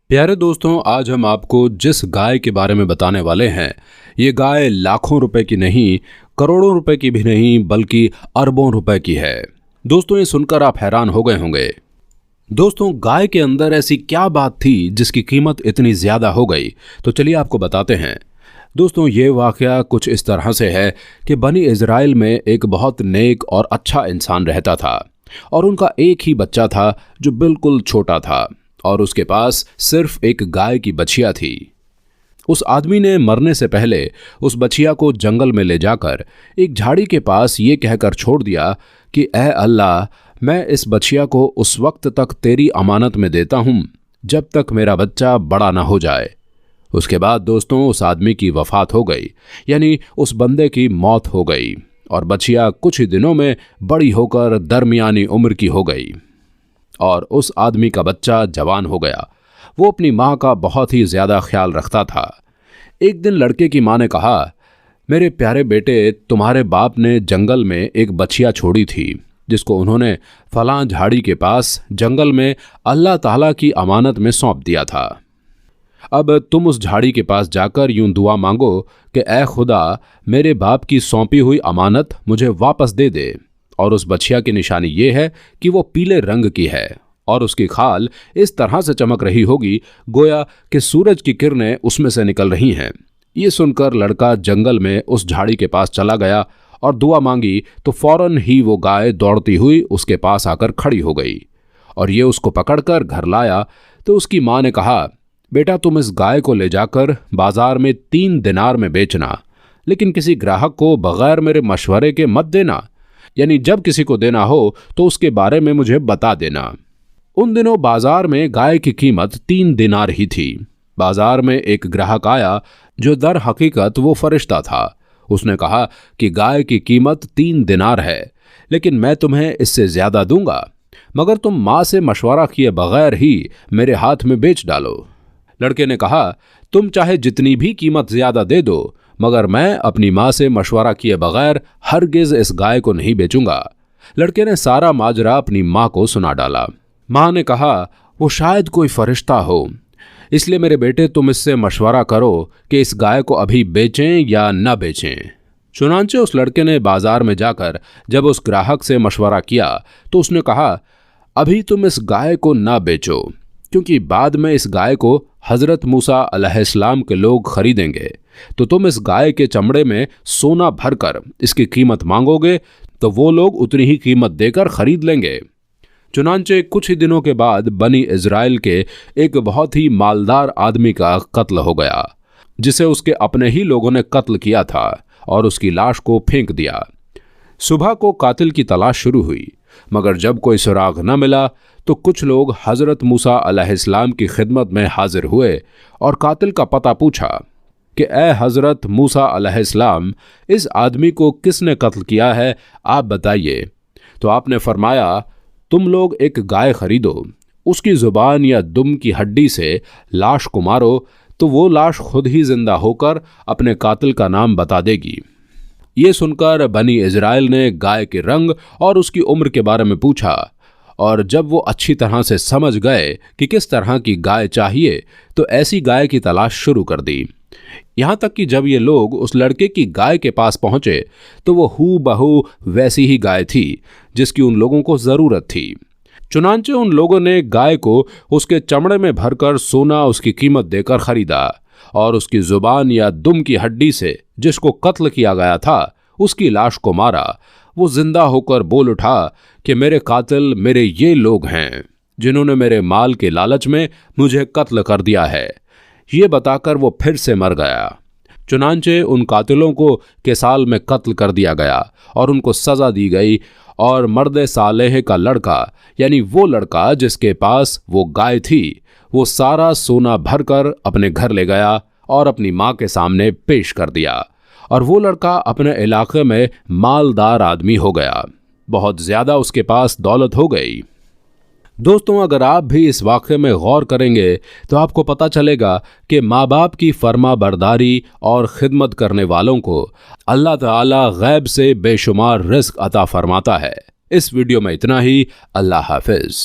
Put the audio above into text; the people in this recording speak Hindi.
प्यारे दोस्तों, आज हम आपको जिस गाय के बारे में बताने वाले हैं, ये गाय लाखों रुपए की नहीं, करोड़ों रुपए की भी नहीं, बल्कि अरबों रुपए की है। दोस्तों, ये सुनकर आप हैरान हो गए होंगे। दोस्तों, गाय के अंदर ऐसी क्या बात थी जिसकी कीमत इतनी ज्यादा हो गई? तो चलिए आपको बताते हैं। दोस्तों, ये वाकया कुछ इस तरह से है कि बनी इज़राइल में एक बहुत नेक और अच्छा इंसान रहता था और उनका एक ही बच्चा था जो बिल्कुल छोटा था और उसके पास सिर्फ एक गाय की बछिया थी। उस आदमी ने मरने से पहले उस बछिया को जंगल में ले जाकर एक झाड़ी के पास ये कहकर छोड़ दिया कि ऐ अल्लाह, मैं इस बछिया को उस वक्त तक तेरी अमानत में देता हूँ जब तक मेरा बच्चा बड़ा ना हो जाए। उसके बाद दोस्तों, उस आदमी की वफात हो गई, यानी उस बंदे की मौत हो गई और बछिया कुछ ही दिनों में बड़ी होकर दरमियानी उम्र की हो गई और उस आदमी का बच्चा जवान हो गया। वो अपनी माँ का बहुत ही ज़्यादा ख्याल रखता था। एक दिन लड़के की माँ ने कहा, मेरे प्यारे बेटे, तुम्हारे बाप ने जंगल में एक बछिया छोड़ी थी जिसको उन्होंने फलां झाड़ी के पास जंगल में अल्लाह ताला की अमानत में सौंप दिया था। अब तुम उस झाड़ी के पास जाकर यूं दुआ मांगो कि ऐ खुदा, मेरे बाप की सौंपी हुई अमानत मुझे वापस दे दे। और उस बछिया की निशानी ये है कि वो पीले रंग की है और उसकी खाल इस तरह से चमक रही होगी गोया कि सूरज की किरणें उसमें से निकल रही हैं। ये सुनकर लड़का जंगल में उस झाड़ी के पास चला गया और दुआ मांगी तो फौरन ही वो गाय दौड़ती हुई उसके पास आकर खड़ी हो गई और ये उसको पकड़कर घर लाया। तो उसकी माँ ने कहा, बेटा, तुम इस गाय को ले जाकर बाजार में 3 दिनार में बेचना, लेकिन किसी ग्राहक को बगैर मेरे मशवरे के मत देना, यानी जब किसी को देना हो तो उसके बारे में मुझे बता देना। उन दिनों बाजार में गाय की कीमत 3 दिनार ही थी। बाजार में एक ग्राहक आया जो दर हकीकत वो फरिश्ता था। उसने कहा कि गाय की कीमत 3 दिनार है, लेकिन मैं तुम्हें इससे ज्यादा दूंगा मगर तुम माँ से मशवरा किए बगैर ही मेरे हाथ में बेच डालो। लड़के ने कहा, तुम चाहे जितनी भी कीमत ज्यादा दे दो, मगर मैं अपनी माँ से मशवरा किए बगैर हरगिज इस गाय को नहीं बेचूंगा। लड़के ने सारा माजरा अपनी माँ को सुना डाला। माँ ने कहा, वो शायद कोई फरिश्ता हो, इसलिए मेरे बेटे, तुम इससे मशवरा करो कि इस गाय को अभी बेचें या न बेचें। चुनांचे उस लड़के ने बाजार में जाकर जब उस ग्राहक से मशवरा किया तो उसने कहा, अभी तुम इस गाय को न बेचो, क्योंकि बाद में इस गाय को हज़रत मूसा अलैहिस्सलाम के लोग खरीदेंगे, तो तुम इस गाय के चमड़े में सोना भरकर इसकी कीमत मांगोगे तो वो लोग उतनी ही कीमत देकर खरीद लेंगे। चुनांचे कुछ ही दिनों के बाद बनी इज़राइल के एक बहुत ही मालदार आदमी का कत्ल हो गया, जिसे उसके अपने ही लोगों ने कत्ल किया था और उसकी लाश को फेंक दिया। सुबह को कातिल की तलाश शुरू हुई, मगर जब कोई सुराग न मिला तो कुछ लोग हज़रत मूसा अलैहिस्सलाम की खिदमत में हाजिर हुए और कातिल का पता पूछा कि ए हज़रत मूसा अलैहिस्सलाम, इस आदमी को किसने कत्ल किया है, आप बताइए। तो आपने फरमाया, तुम लोग एक गाय खरीदो, उसकी ज़ुबान या दुम की हड्डी से लाश को मारो तो वो लाश खुद ही जिंदा होकर अपने कातिल का नाम बता देगी। ये सुनकर बनी इज़राइल ने गाय के रंग और उसकी उम्र के बारे में पूछा और जब वो अच्छी तरह से समझ गए कि किस तरह की गाय चाहिए तो ऐसी गाय की तलाश शुरू कर दी। यहाँ तक कि जब ये लोग उस लड़के की गाय के पास पहुंचे तो वो हू बहू वैसी ही गाय थी जिसकी उन लोगों को ज़रूरत थी। चुनांचे उन लोगों ने गाय को उसके चमड़े में भरकर सोना उसकी कीमत देकर खरीदा और उसकी ज़ुबान या दुम की हड्डी से जिसको कत्ल किया गया था उसकी लाश को मारा। वो जिंदा होकर बोल उठा कि मेरे कातिल मेरे ये लोग हैं जिन्होंने मेरे माल के लालच में मुझे कत्ल कर दिया है। ये बताकर वो फिर से मर गया। चुनांचे उन कातिलों को केसाल में कत्ल कर दिया गया और उनको सज़ा दी गई और मर्द सालेह का लड़का, यानी वो लड़का जिसके पास वो गाय थी, वो सारा सोना भरकर अपने घर ले गया और अपनी माँ के सामने पेश कर दिया और वो लड़का अपने इलाके में मालदार आदमी हो गया। बहुत ज़्यादा उसके पास दौलत हो गई। दोस्तों, अगर आप भी इस वाक़े में गौर करेंगे तो आपको पता चलेगा कि माँ बाप की फर्मा बरदारी और ख़िदमत करने वालों को अल्लाह ताला गैब से बेशुमार रिज़्क़ अता फरमाता है। इस वीडियो में इतना ही। अल्लाह हाफ़िज़।